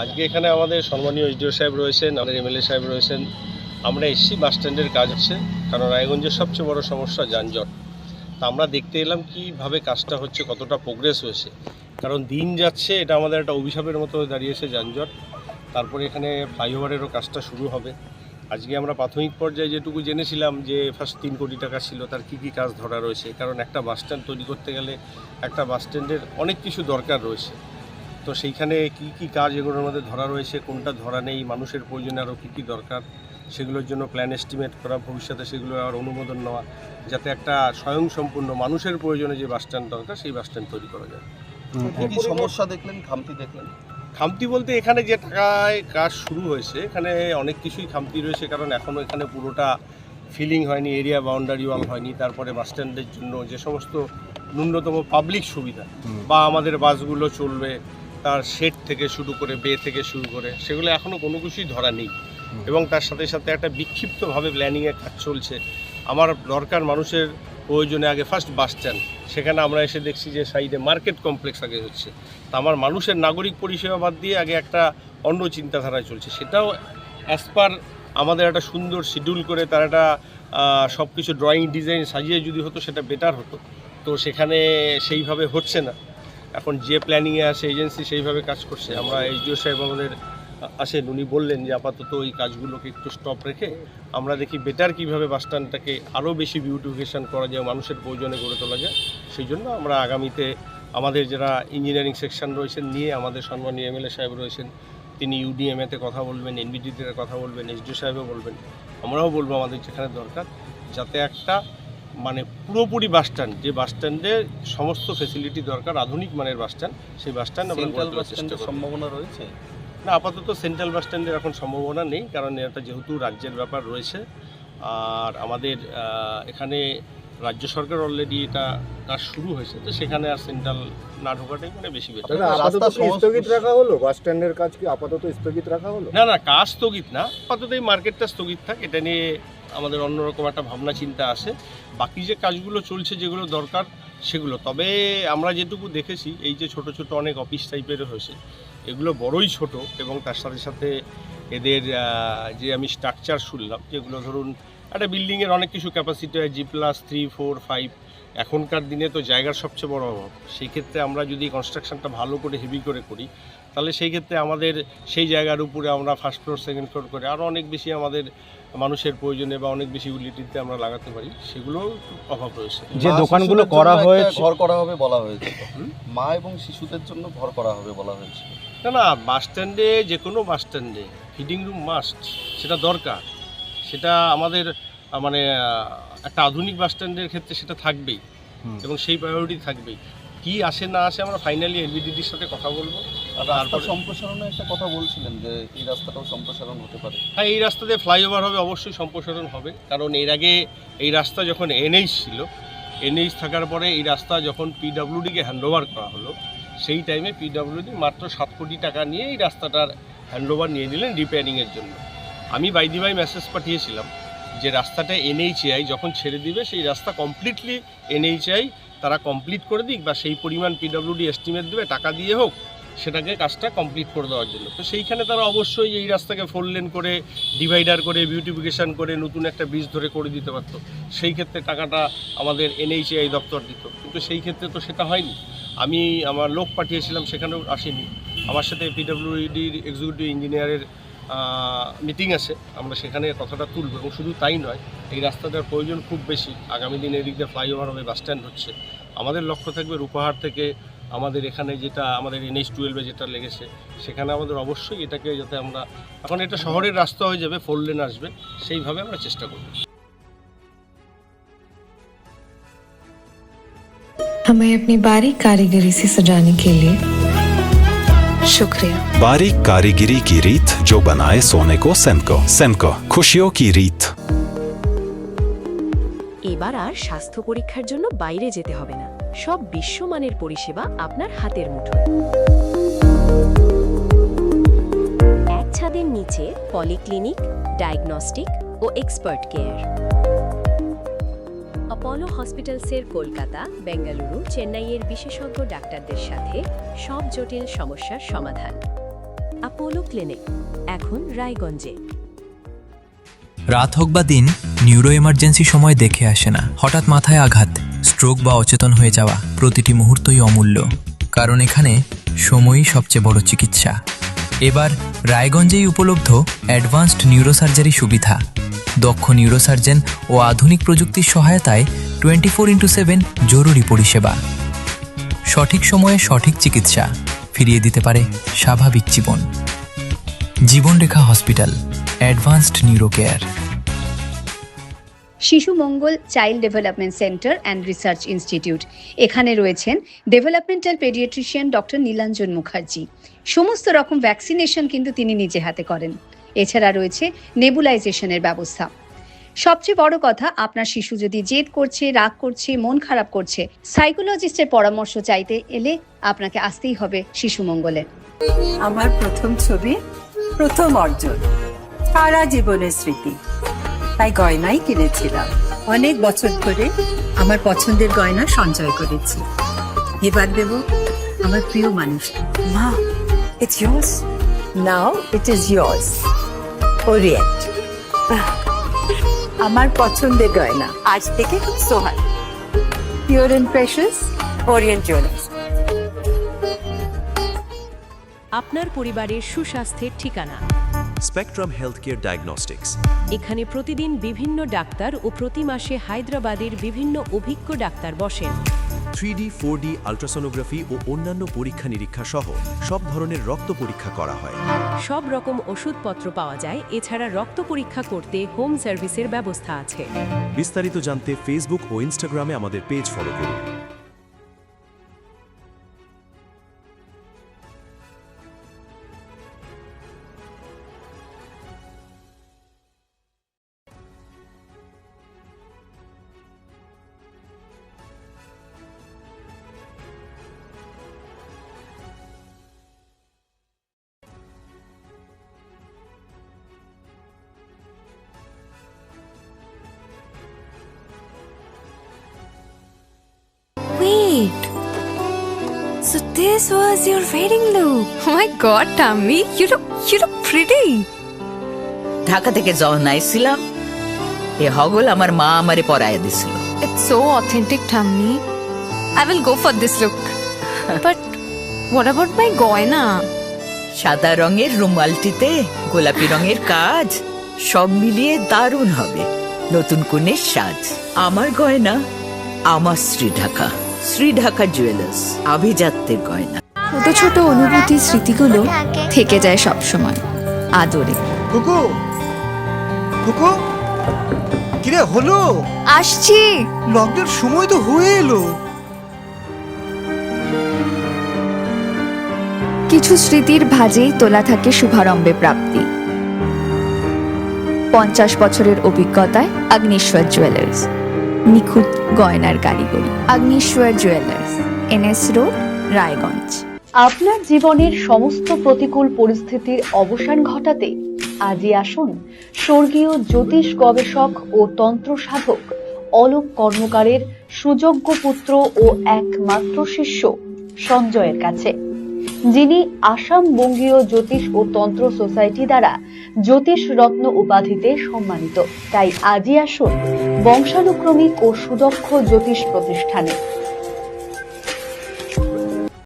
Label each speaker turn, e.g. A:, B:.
A: আজকে এখানে আমাদের সম্মানীয় এসডিও সাহেব রয়েছেন, আমাদের এমএলএ সাহেব রয়েছেন। আমরা এসছি বাস স্ট্যান্ডের কাজ হচ্ছে, কারণ রায়গঞ্জের সবচেয়ে বড় সমস্যা যানজট। তা আমরা দেখতে এলাম কীভাবে কাজটা হচ্ছে, কতটা প্রোগ্রেস হয়েছে। কারণ দিন যাচ্ছে, এটা আমাদের একটা অভিশাপের মতো হয়ে দাঁড়িয়েছে যানজট। তারপরে এখানে ফ্লাইওভারেরও কাজটা শুরু হবে। আজকে আমরা প্রাথমিক পর্যায়ে যেটুকু জেনেছিলাম যে ফার্স্ট 3 কোটি টাকা ছিল, তার কী কী কাজ ধরা রয়েছে। কারণ একটা বাস স্ট্যান্ড তৈরি করতে গেলে একটা বাস স্ট্যান্ডের অনেক কিছু দরকার রয়েছে। তো সেইখানে কী কী কাজ এগুলোর মধ্যে ধরা রয়েছে, কোনটা ধরা নেই, মানুষের প্রয়োজনে আরও কী কী দরকার, সেগুলোর জন্য প্ল্যান এস্টিমেট করা, ভবিষ্যতে সেগুলো আর অনুমোদন নেওয়া, যাতে একটা স্বয়ংসম্পূর্ণ মানুষের প্রয়োজনে যে বাস স্ট্যান্ড দরকার সেই বাস স্ট্যান্ড তৈরি করা যায়।
B: কি সমস্যা দেখলেন, খামতি দেখলেন?
A: খামতি বলতে এখানে যে টাকায় কাজ শুরু হয়েছে, এখানে অনেক কিছুই খামতি রয়েছে। কারণ এখনও এখানে পুরোটা ফিলিং হয়নি, এরিয়া বাউন্ডারি ওয়াল হয়নি। তারপরে বাস স্ট্যান্ডের জন্য যে সমস্ত ন্যূনতম পাবলিক সুবিধা বা আমাদের বাসগুলো চলবে, তার শেড থেকে শুরু করে বে থেকে শুরু করে, সেগুলো এখনও কোনো কিছুই ধরা নেই। এবং তার সাথে সাথে একটা বিক্ষিপ্তভাবে প্ল্যানিংয়ের কাজ চলছে। আমার দরকার মানুষের প্রয়োজনে আগে ফার্স্ট বাস স্ট্যান্ড, সেখানে আমরা এসে দেখছি যে সাইডে মার্কেট কমপ্লেক্স আগে হচ্ছে। তা আমার মানুষের নাগরিক পরিষেবা বাদ দিয়ে আগে একটা অন্য চিন্তাধারায় চলছে। সেটাও অ্যাজ পার আমাদের একটা সুন্দর শিডিউল করে তার একটা সব কিছু ড্রয়িং ডিজাইন সাজিয়ে যদি হতো, সেটা বেটার হতো। তো সেখানে সেইভাবে হচ্ছে না। এখন যে প্ল্যানিংয়ে আছে এজেন্সি সেইভাবে কাজ করছে। আমরা এসডিও সাহেব আমাদের আসেন, উনি বললেন যে আপাতত এই কাজগুলোকে একটু স্টপ রেখে আমরা দেখি বেটার কীভাবে বাস স্ট্যান্ডটাকে আরও বেশি বিউটিফিকেশান করা যায়, মানুষের প্রয়োজনে গড়ে তোলা যায়। সেই জন্য আমরা আগামীতে আমাদের যারা ইঞ্জিনিয়ারিং সেকশন রয়েছেন নিয়ে, আমাদের সম্মানীয় এমএলএ সাহেব রয়েছেন, তিনি ইউডিএমএতে কথা বলবেন, এনবিডিতে কথা বলবেন, এসডিও সাহেবও বলবেন, আমরাও বলবো আমাদের যেখানে দরকার, যাতে একটা মানে পুরোপুরি বাস স্ট্যান্ড, যে বাস স্ট্যান্ডে সমস্ত ফেসিলিটি দরকার, আধুনিক মানের বাস স্ট্যান্ড, সেই বাস স্ট্যান্ড আমরা
B: বাস স্ট্যান্ডের সম্ভাবনা রয়েছে
A: না। আপাতত সেন্ট্রাল বাস স্ট্যান্ডের এখন সম্ভাবনা নেই, কারণ এটা যেহেতু রাজ্যের ব্যাপার রয়েছে। আর আমাদের এখানে রাজ্য সরকার অলরেডি এটা কাজ শুরু হয়েছে, তো সেখানে আর সেন্ট্রাল না ঢোকাটাই মানে বেশি বেটার।
C: স্থগিত রাখা হলো বাস স্ট্যান্ডের কাজ, কি আপাতত স্থগিত রাখা হলো?
A: না না, কাজ স্থগিত না, আপাতত এই মার্কেটটা স্থগিত থাক, এটা নিয়ে আমাদের অন্যরকম একটা ভাবনা চিন্তা আসে। বাকি যে কাজগুলো চলছে, যেগুলো দরকার সেগুলো, তবে আমরা যেটুকু দেখেছি এই যে ছোট ছোট অনেক অফিস টাইপের হয়েছে, এগুলো বড়ই ছোট। এবং তার সাথে সাথে এদের যে আমি স্ট্রাকচার শুনলাম, যেগুলো ধরুন একটা বিল্ডিংয়ের অনেক কিছু ক্যাপাসিটি হয়, G+3, 4, 5। এখনকার দিনে তো জায়গার সবচেয়ে বড় অভাব। সেই ক্ষেত্রে আমরা যদি কনস্ট্রাকশনটা ভালো করে হেভি করে করি, তাহলে সেই ক্ষেত্রে আমাদের সেই জায়গার উপরে আমরা ফার্স্ট ফ্লোর সেকেন্ড ফ্লোর করে আরও অনেক বেশি আমাদের মানুষের প্রয়োজনে বা অনেক বেশি ইউটিলিটিতে আমরা লাগাতে পারি, সেগুলোও অভাব রয়েছে।
C: যে দোকানগুলো করা হয়েছে,
B: ঘর করা হবে বলা হয়েছে, মা এবং শিশুদের জন্য ঘর করা হবে বলা হয়েছে।
A: না না, বাস স্ট্যান্ডে, যে কোনো বাস স্ট্যান্ডে ফিডিং রুম মাস্ট, সেটা দরকার। সেটা আমাদের মানে একটা আধুনিক বাস স্ট্যান্ডের ক্ষেত্রে সেটা থাকবেই, এবং সেই প্রায়োরিটি থাকবেই। কি আসে না আসে আমরা ফাইনালি এলবিডিটির সাথে কথা বলবো।
B: আর রাস্তা সম্প্রসারণের একটা কথা বলছিলেন যে এই রাস্তাটাও সম্প্রসারণ হতে পারে।
A: হ্যাঁ, এই রাস্তা দিয়ে ফ্লাইওভার হবে, অবশ্যই সম্প্রসারণ হবে। কারণ এর আগে এই রাস্তা যখন এনএইচ ছিল, এনএইচ থাকার পরে এই রাস্তা যখন পিডব্লিউডিকে হ্যান্ডওভার করা হলো, সেই টাইমে পিডব্লিউডি মাত্র 7 কোটি টাকা নিয়ে এই রাস্তাটার হ্যান্ডওভার নিয়ে নিলেন রিপেয়ারিংয়ের জন্য। আমি বাইদিবাই মেসেজ পাঠিয়েছিলাম যে রাস্তাটা এনএইচএআই যখন ছেড়ে দিবে, সেই রাস্তা কমপ্লিটলি এনএইচএআই তারা কমপ্লিট করে দিক, বা সেই পরিমাণ পিডব্লিউডি এস্টিমেট দেবে, টাকা দিয়ে হোক, সেটাকে কাজটা কমপ্লিট করে দেওয়ার জন্য। তো সেইখানে তারা অবশ্যই এই রাস্তাকে 4 লেন করে, ডিভাইডার করে, বিউটিফিকেশান করে, নতুন একটা ব্রিজ ধরে করে দিতে পারতো। সেই ক্ষেত্রে টাকাটা আমাদের এনএইচএআই দপ্তর দিত, কিন্তু সেই ক্ষেত্রে তো সেটা হয়নি। আমি আমার লোক পাঠিয়েছিলাম, সেখানেও আসেনি। আমার সাথে পিডব্লিউডির এক্সিকিউটিভ ইঞ্জিনিয়ারের মিটিং আছে, আমরা সেখানে কথাটা তুলব। এবং শুধু তাই নয়, এই রাস্তাটার প্রয়োজন খুব বেশি। আগামী দিনে এদিক দিয়ে ফ্লাইওভার হবে, বাস স্ট্যান্ড হচ্ছে। আমাদের লক্ষ্য থাকবে রূপাহার থেকে আমাদের এখানে যেটা আমাদের NH-12 যেটা লেগেছে, সেখানে আমাদের অবশ্যই এটাকে যাতে আমরা, এখন এটা শহরের রাস্তা হয়ে যাবে, 4 লেন আসবে, সেইভাবে আমরা চেষ্টা করব।
D: हमें अपनी बारीक कारीगरी से सजाने के लिए शुक्रिया।
E: बारीक कारीगरी की रीत जो बनाए सोने को सेमको। सेमको, खुशियों की रीत।
F: এবার আর স্বাস্থ্য পরীক্ষার জন্য বাইরে যেতে হবে না, সব বিশ্বমানের পরিষেবা আপনার হাতের মুঠোয়। এক ছাদের নিচে পলিক্লিনিক, ডায়াগনস্টিক ও এক্সপার্ট কেয়ার। অপোলো হসপিটালসের কলকাতা, বেঙ্গালুরু, চেন্নাইয়ের বিশেষজ্ঞ ডাক্তারদের সাথে সব জটিল সমস্যার সমাধান। অ্যাপোলো ক্লিনিক, এখন রায়গঞ্জে।
G: রাত হোক বা দিন, নিউরো এমার্জেন্সি সময় দেখে আসে না। হঠাৎ মাথায় আঘাত, স্ট্রোক বা অচেতন হয়ে যাওয়া, প্রতিটি মুহূর্তই অমূল্য, কারণ এখানে সময়ই সবচেয়ে বড় চিকিৎসা। এবার রায়গঞ্জেই উপলব্ধ অ্যাডভান্সড নিউরোসার্জারি সুবিধা। দক্ষ নিউরোসার্জন ও আধুনিক প্রযুক্তির সহায়তায় 24x7 জরুরি পরিষেবা। সঠিক সময়ে সঠিক চিকিৎসা ফিরিয়ে দিতে পারে স্বাভাবিক জীবন। জীবনরেখা hospital, advanced neuro care.
H: Shishu Mangal child development centre and research institute, এখানে রয়েছেন developmental paediatrician doctor Nilanjan Mukherjee. সমস্ত রকম ভ্যাকসিনেশন কিন্তু তিনি নিজে হাতে করেন। এছাড়া রয়েছে নেবুলাইজেশনের ব্যবস্থা। সবচেয়ে বড় কথা, আপনার শিশু যদি জেদ করছে, রাগ করছে, মন খারাপ করছে, সাইকোলজিস্টের পরামর্শ চাইতে এলে আপনাকে আসতেই হবে শিশু মঙ্গলে।
I: আমার প্রথম ছবি, প্রথম অর্জন, সারা জীবনের স্মৃতি, তাই গয়নাই কিনেছিলাম। অনেক বছর ধরে আমার পছন্দের গয়না সঞ্চয় করেছি। এবার দেব আমার প্রিয় মানুষকে। মা, it's yours. Now it is yours. Orient. আমার পছন্দের গয়না আজ থেকে সোহান। Pure and precious, Orient Jewelers.
F: আপনার পরিবারের সুস্বাস্থ্যের ঠিকানা।
J: Spectrum healthcare diagnostics.
F: এখানে প্রতিদিন বিভিন্ন ডাক্তার ও প্রতি মাসে হায়দ্রাবাদের বিভিন্ন অভিজ্ঞ ডাক্তার বসেন।
J: 3D, 4D আলট্রাসোনোগ্রাফি ও অন্যান্য পরীক্ষা নিরীক্ষা সহ সব ধরনের রক্ত পরীক্ষা করা হয়।
F: সব রকম ওষুধপত্র পাওয়া যায়। এছাড়া রক্ত পরীক্ষা করতে হোম সার্ভিসের ব্যবস্থা আছে।
J: বিস্তারিত জানতে ফেসবুক ও ইনস্টাগ্রামে আমাদের পেজ ফলো করুন।
D: Wait. So this was your wedding look. Oh my god, Tammy, you look pretty.
K: Dhaka থেকে যখন আইছিলাম, এ হগল আমার মা আমারে পরায় দিছিল।
D: It's so authentic, Tammy. I will go for this look. But what about my goina?
K: সাদা রঙের রুমালটিতে গোলাপি রঙের কাজ, সব মিলিয়ে দারুণ হবে নতুন কনের সাজ। আমার গয়না, আমার শ্রীঢাকা, শ্রীঢাকা জুয়েলার্স, আভিজাত্যের গয়না।
D: ছোট ছোট অনুভূতি, স্মৃতিগুলো থেকে যায় সব সময় আদরে।
C: কুকু, কুকু, কিরে হলো?
D: আসছি।
C: লকডাউন সময় তো হয়ে এলো।
D: কিছু স্মৃতির ভাজেই তোলা থাকে শুভারম্ভে প্রাপ্তি। 50 বছরের অভিজ্ঞতায় অগ্নিশ্বর জুয়েলার্স, নিখুঁত গয়নার কারিগরি। Agnishwar jewellers, NS road, Raiganj.
H: আপনার জীবনের সমস্ত প্রতিকূল পরিস্থিতির অবসান ঘটাতে আজই আসুন স্বর্গীয় জ্যোতিষ গবেষক ও তন্ত্র সাধক অলোক কর্মকারের সুযোগ্য পুত্র ও একমাত্র শিষ্য সঞ্জয়ের কাছে, যিনি আসাম বঙ্গীয় জ্যোতিষ ও তন্ত্র সোসাইটি দ্বারা জ্যোতিষ রত্ন উপাধিতে সম্মানিত। তাই আজই আসুন বংশানুক্রমিক ও সুদক্ষ জ্যোতিষ প্রতিষ্ঠানে।